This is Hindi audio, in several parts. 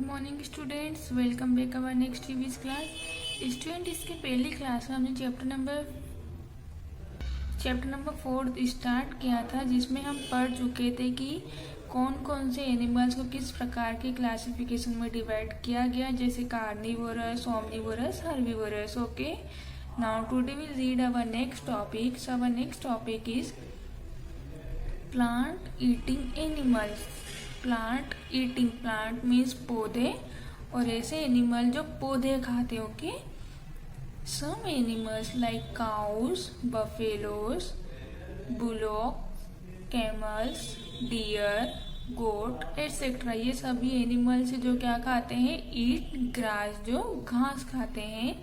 Morning students, welcome back our next TVs class. Student, इसके पहली क्लास में हमने चैप्टर नंबर 4 स्टार्ट किया था, जिसमें हम पढ़ चुके थे कि कौन कौन से एनिमल्स को किस प्रकार की क्लासिफिकेशन में डिवाइड किया गया, जैसे carnivorous, omnivorous, herbivorous. Okay, now today will read our next topic. Our next topic is plant eating animals. Plant eating, plant means पौधे, और ऐसे एनिमल जो पौधे खाते। Okay, some animals like cows, buffaloes, bullock, camels, deer, goat etcetera, ये सभी एनिमल्स जो क्या खाते हैं, ईट ग्रास, जो घास खाते हैं।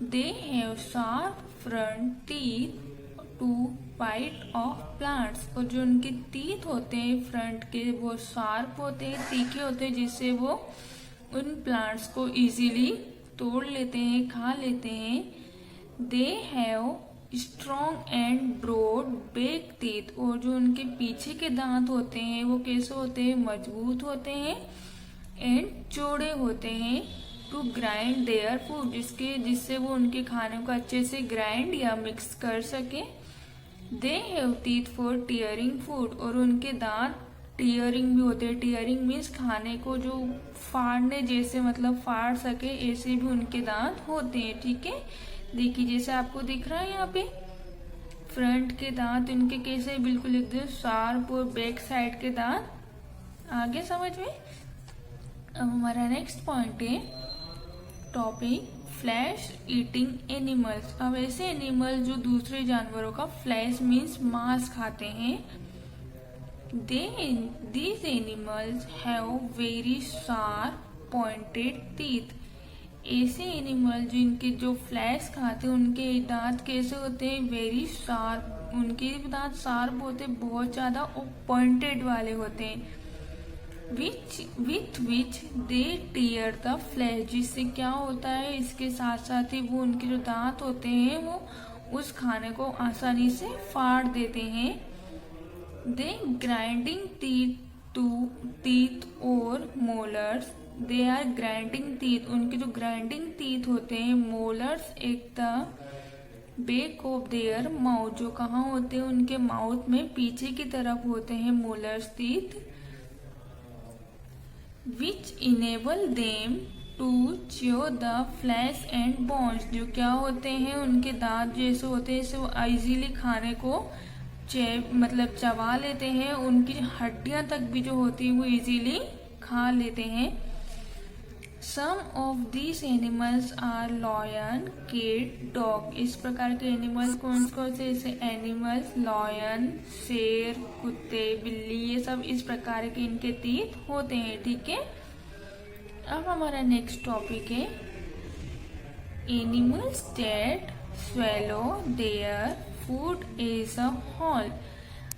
They have sharp front teeth to bite off plants, और जो उनके टीथ होते हैं फ्रंट के, वो शार्प होते हैं, तीखे होते हैं, जिससे वो उन प्लांट्स को इजीली तोड़ लेते हैं, खा लेते हैं। They have strong and broad back teeth, और जो उनके पीछे के दांत होते हैं वो कैसे होते हैं, मजबूत होते हैं एंड चौड़े होते हैं। टू ग्राइंड देयर फूड, जिससे वो उनके खाने को अच्छे से ग्राइंड या मिक्स कर सके। They have teeth for tearing food, और उनके दांत टीयरिंग भी होते हैं। टीयरिंग मीन्स खाने को जो फाड़ने जैसे, मतलब फाड़ सके, ऐसे भी उनके दांत होते हैं। ठीक है, देखिए जैसे आपको दिख रहा है यहाँ पे फ्रंट के दांत उनके कैसे बिल्कुल एकदम शार्प, और बैक साइड के दांत। आगे समझ में। अब हमारा नेक्स्ट पॉइंट है टॉपिक फ्लैश ईटिंग एनिमल्स। अब ऐसे एनिमल जो दूसरे जानवरों का फ्लैश मीन्स मांस खाते हैं। These animals have very sharp pointed teeth. ऐसे एनिमल जिनके जो फ्लैश खाते हैं उनके दांत कैसे होते हैं, वेरी शार्प, उनके दांत शार्प होते हैं, बहुत ज्यादा, और पॉइंटेड वाले होते हैं। with which they tear the flesh, जिससे क्या होता है, इसके साथ साथ ही वो उनके जो दांत होते हैं वो उस खाने को आसानी से फाड़ देते हैं। दे ग्राइंडिंग टीथ और molars, they are grinding teeth, उनके जो ग्राइंडिंग टीथ होते हैं, मोलर्स एक the back of their mouth, जो कहाँ होते हैं, उनके माउथ में पीछे की तरफ होते हैं molars teeth. which enable them to chew the flesh and bones, जो क्या होते हैं, उनके दांत जैसे होते हैं, जैसे वो इजीली खाने को मतलब चबा लेते हैं, उनकी हड्डियां तक भी जो होती है वो इजीली खा लेते हैं। Some of these animals are lion, cat, dog. इस प्रकार के एनिमल्स कौन कौन से ऐसे एनिमल्स, लॉयन, शेर, कुत्ते, बिल्ली, ये सब इस प्रकार के इनके टीथ होते हैं। ठीक है, अब हमारा नेक्स्ट टॉपिक है animals that swallow their food as a whole.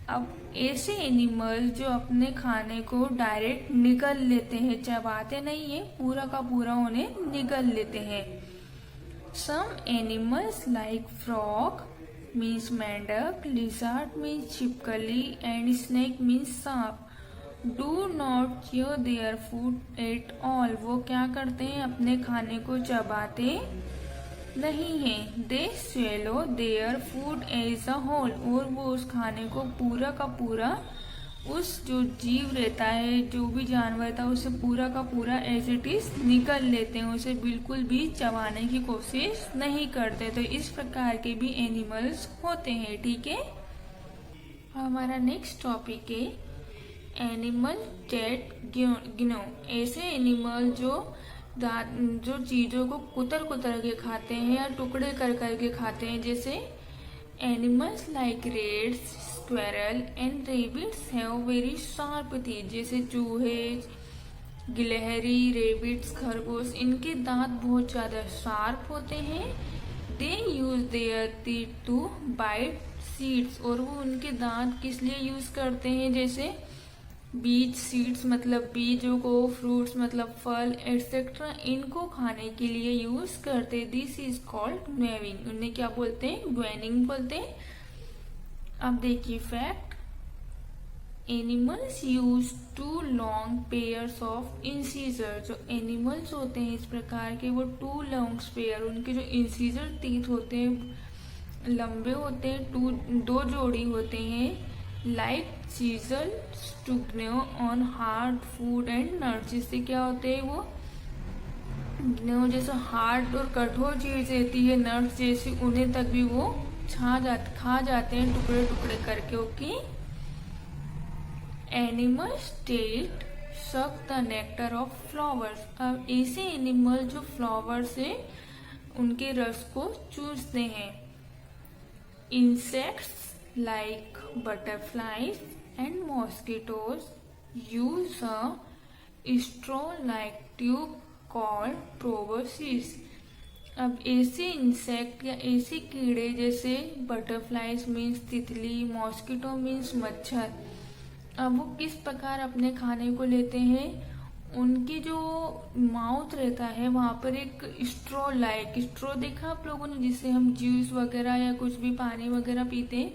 अब ऐसे एनिमल जो अपने खाने को डायरेक्ट निगल लेते हैं, चबाते नहीं है, पूरा का पूरा उन्हें निगल लेते हैं। Some animals like frog means मेंढक, लिजर्ड मीन्स छिपकली, एंड स्नेक मीन्स सांप do not chew their food at all, वो क्या करते हैं, अपने खाने को चबाते नहीं है। They swallow their food as a whole, और वो उस खाने को पूरा का पूरा, उस जो जीव रहता है, जो भी जानवर रहता है, उसे पूरा का पूरा एज इट इज निकल लेते हैं, उसे बिल्कुल भी चबाने की कोशिश नहीं करते। तो इस प्रकार के भी एनिमल्स होते हैं। ठीक है, हमारा नेक्स्ट टॉपिक है एनिमल दैट गिनो। ऐसे एनिमल जो चीजों को कुतर कुतर के खाते हैं या टुकड़े कर करके खाते हैं, जैसे animals like rates, squirrel and rabbits have very sharp teeth, जैसे चूहे, गिलहरी, रेबिट्स, खरगोश, इनके दांत बहुत ज्यादा शार्प होते हैं। They use their teeth to bite seeds, और वो उनके दांत किस लिए यूज करते हैं, जैसे बीज, सीड्स मतलब बीजों को, फ्रूट्स मतलब फल एटसेट्रा, इनको खाने के लिए यूज करते। दिस इज कॉल्ड न्वेविंग, उन्हें क्या बोलते हैं, ग्वेनिंग बोलते हैं। अब देखिए fact, animals use 2 long pairs of incisor. जो एनिमल्स होते हैं इस प्रकार के, वो 2 लॉन्ग पेयर, उनके जो इंसीजर टीथ होते हैं लंबे होते हैं, 2 जोड़ी होते हैं। Like chisels to gnaw on hard food and nuts. जिससे क्या होते हैं, वो ग्नो जैसे हार्ड और कठोर चीज रहती है, नट्स जैसी, उन्हें तक भी वो खा जाते हैं टुकड़े टुकड़े करके। Okay, animals TET suck the nectar of flowers. अब ऐसे एनिमल जो फ्लावर से उनके रस को चूसते हैं। Insects like butterflies and mosquitoes use a straw like tube called proboscis. अब ऐसे इंसेक्ट या ऐसे कीड़े जैसे बटरफ्लाइज मीन्स तितली, मॉस्किटो मीन्स मच्छर, अब वो किस प्रकार अपने खाने को लेते हैं, उनकी जो माउथ रहता है वहां पर एक स्ट्रॉ लाइक, स्ट्रॉ देखा आप लोगों ने, जिससे हम जूस वगैरह या कुछ भी पानी वगैरह पीते हैं,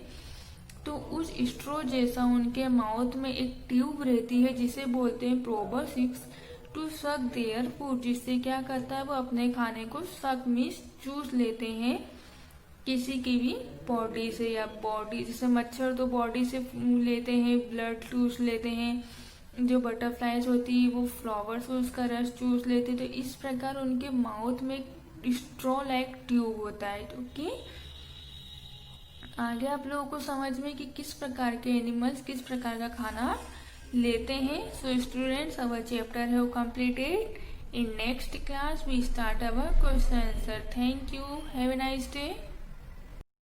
तो उस स्ट्रॉ जैसा उनके माउथ में एक ट्यूब रहती है जिसे बोलते हैं proboscis to suck their food. जिससे क्या करता है, वो अपने खाने को सक मीन्स चूस लेते हैं किसी की भी बॉडी से, या बॉडी जैसे मच्छर तो बॉडी से लेते हैं, ब्लड चूस लेते हैं, जो बटरफ्लाइज होती है वो फ्लावर से उसका रस चूस लेते हैं। तो इस प्रकार उनके माउथ में स्ट्रॉ लाइक ट्यूब होता है। ओके, आगे आप लोगों को समझ में कि किस प्रकार के एनिमल्स किस प्रकार का खाना लेते हैं। So students, our chapter have completed. In next class we start our question answer. Thank you. Have a nice day.